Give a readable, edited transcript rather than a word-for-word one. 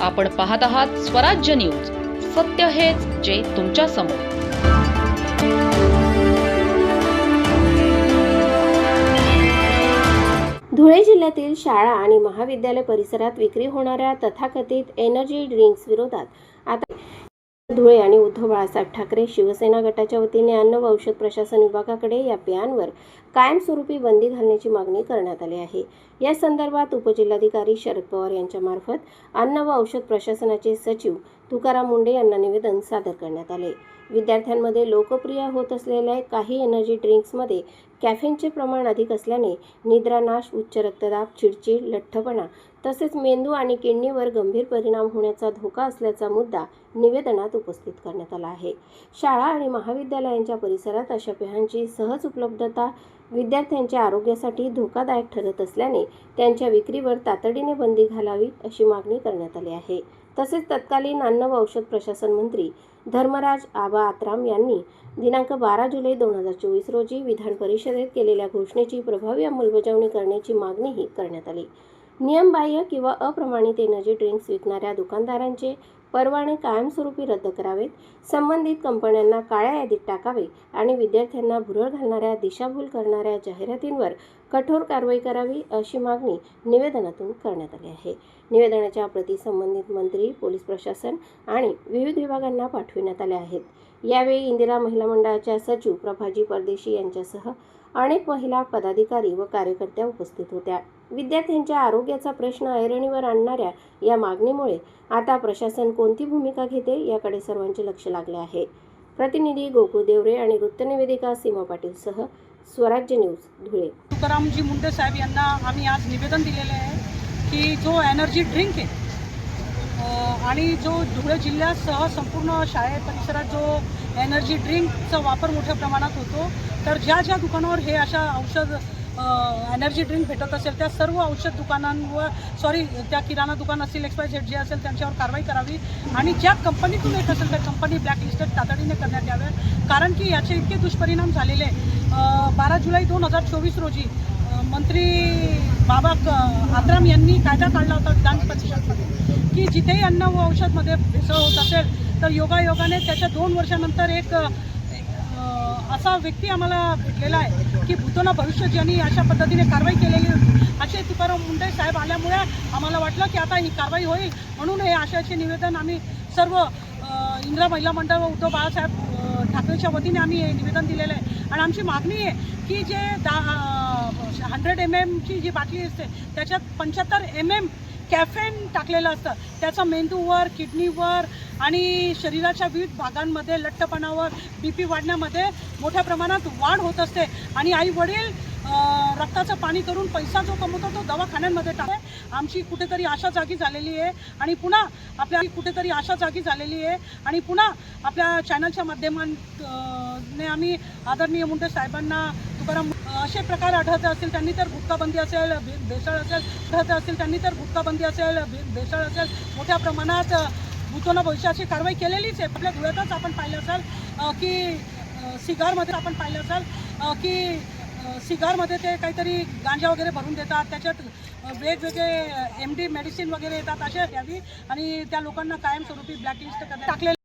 आपण पाहत आहात स्वराज्य न्यूज. सत्य हेच जे तुमच्या समोर. धुळे जिल्ह्यातील शाळा आणि महाविद्यालय परिसरात विक्री होणाऱ्या तथाकथित एनर्जी ड्रिंक्स विरोधात आता धुळे आणि उद्धव बाळासाहेब ठाकरे शिवसेना गटाच्या वतीने अन्न व औषध प्रशासन विभागाकडे या पेयांवर कायमस्वरूपी बंदी घालण्याची मागणी करण्यात आली आहे. या संदर्भात उपजिल्हाधिकारी शरद पवार यांच्या मार्फत अन्न व औषध प्रशासनाचे सचिव तुकाराम मुंडे यांना निवेदन सादर करण्यात आले. विद्यार्थ्यांमध्ये लोकप्रिय होत असलेल्या काही एनर्जी ड्रिंक्समध्ये कॅफेनचे प्रमाण अधिक असल्याने निद्रानाश, उच्च रक्तदाब, चिडचिड, लठ्ठपणा तसेच मेंदू आणि किडनीवर गंभीर परिणाम होण्याचा धोका असल्याचा मुद्दा निवेदनात उपस्थित करण्यात आला आहे. शाळा आणि महाविद्यालयांच्या परिसरात अशा पेयांची सहज उपलब्धता विद्यार्थ्यांच्या आरोग्यासाठी धोकादायक ठरत असल्याने त्यांच्या विक्रीवर तातडीने बंदी घालावी अशी मागणी करण्यात आली आहे. तसेच तत्कालीन अन्न व औषध प्रशासन मंत्री धर्मराज आबा आत्राम यांनी दिनांक 12 जुलै 2024 रोजी विधान परिषदेत केलेल्या घोषणेची प्रभावी अंमलबजावणी करण्याची मागणीही करण्यात आली. नियमबाह्य किंवा अप्रमाणित एनर्जी ड्रिंक्स विकणाऱ्या दुकानदारांचे परवाने कायमस्वरूपी रद्द करावेत, संबंधित कंपन्यांना काळ्या यादीत टाकावे आणि विद्यार्थ्यांना भुरळ घालणाऱ्या, दिशाभूल करणाऱ्या जाहिरातींवर कठोर कारवाई करावी अशी मागणी निवेदनातून करण्यात आली आहे. निवेदनाच्या प्रती संबंधित मंत्री, पोलीस प्रशासन आणि विविध विभागांना पाठविण्यात आल्या आहेत. यावेळी इंदिरा महिला मंडळाच्या सचिव प्रभाजी परदेशी यांच्यासह अनेक महिला पदाधिकारी व कार्यकर्त्या उपस्थित होत्या. विद्यार्थ्यांच्या आरोग्याचा प्रश्न ऐरणीवर आणणाऱ्या या मागणीमुळे आता प्रशासन कोणती भूमिका घेते याकडे सर्वांचे लक्ष लागले आहे. प्रतिनिधी गोकुळ देवरे आणि वृत्तनिवेदिका सीमा पाटीलसह स्वराज्य न्यूज धुळे. तुकारामजी मुंडे साहेब यांना आम्ही आज निवेदन दिलेले आहे की जो एनर्जी ड्रिंक आहे आणि जो धुळे जिल्ह्यासह संपूर्ण शाळे परिसरात जो एनर्जी ड्रिंकचा वापर मोठ्या प्रमाणात होतो, तर ज्या ज्या दुकानावर हे अशा औषध एनर्जी ड्रिंक भेटत असेल त्या सर्व औषध दुकानांवर त्या किराणा दुकान असतील, XYZ जे असेल त्यांच्यावर कारवाई करावी आणि ज्या कंपनीतून येत असेल त्या कंपनी ब्लॅकलिस्टेड तातडीने करण्यात याव्या. कारण की याचे इतके दुष्परिणाम झालेले 12 जुलै 2024 रोजी मंत्री बाबा आत्राम यांनी कायदा काढला होता विधान परिषदेमध्ये की जिथेही अन्न व औषधमध्ये भेसळ होत असेल तर योगायोगाने त्याच्या 2 वर्षानंतर एक असा व्यक्ती आम्हाला भेटलेला आहे की भूतोना भविष्य ज्यांनी अशा पद्धतीने कारवाई केलेली होती. असे तुकाराम मुंडे साहेब आल्यामुळे आम्हाला वाटलं की आता ही कारवाई होईल, म्हणून हे आशयाचे निवेदन आम्ही सर्व इंदिरा महिला मंडळ व उद्धव बाळासाहेब ठाकरेच्या वतीने आम्ही हे निवेदन दिलेलं आहे. आणि आमची मागणी आहे की जे 100 ml जी बाटली असते त्याच्यात 75 ml कॅफेन टाकलेलं असतं. त्याचा मेंदूवर, किडनीवर आणि शरीराच्या विविध भागांमध्ये लठ्ठपणावर, BP वाढण्यामध्ये मोठ्या प्रमाणात वाढ होत असते. आणि आई वडील रक्ताचं पाणी करून पैसा जो कमवतो तो दवाखान्यांमध्ये टाकतो. आमची कुठेतरी आशा जागी झालेली आहे आणि पुन्हा आपल्या चॅनलच्या माध्यमाने आम्ही आदरणीय मुंडे साहेबांना तुकाराम असे प्रकार आढळत असतील त्यांनी तर गुटखाबंदी असेल, भेसळ असेल मोठ्या प्रमाणात भूतोना भविष्याची कारवाई केलेलीच आहे. आपल्या धुळ्यातच आपण पाहिलं असाल की सिगारमध्ये ते काहीतरी गांजा वगैरे भरून देतात, त्याच्यात वेगवेगळे MD मेडिसिन वगैरे येतात. असे द्यावी आणि त्या लोकांना कायमस्वरूपी ब्लॅकलिस्ट टाकलेले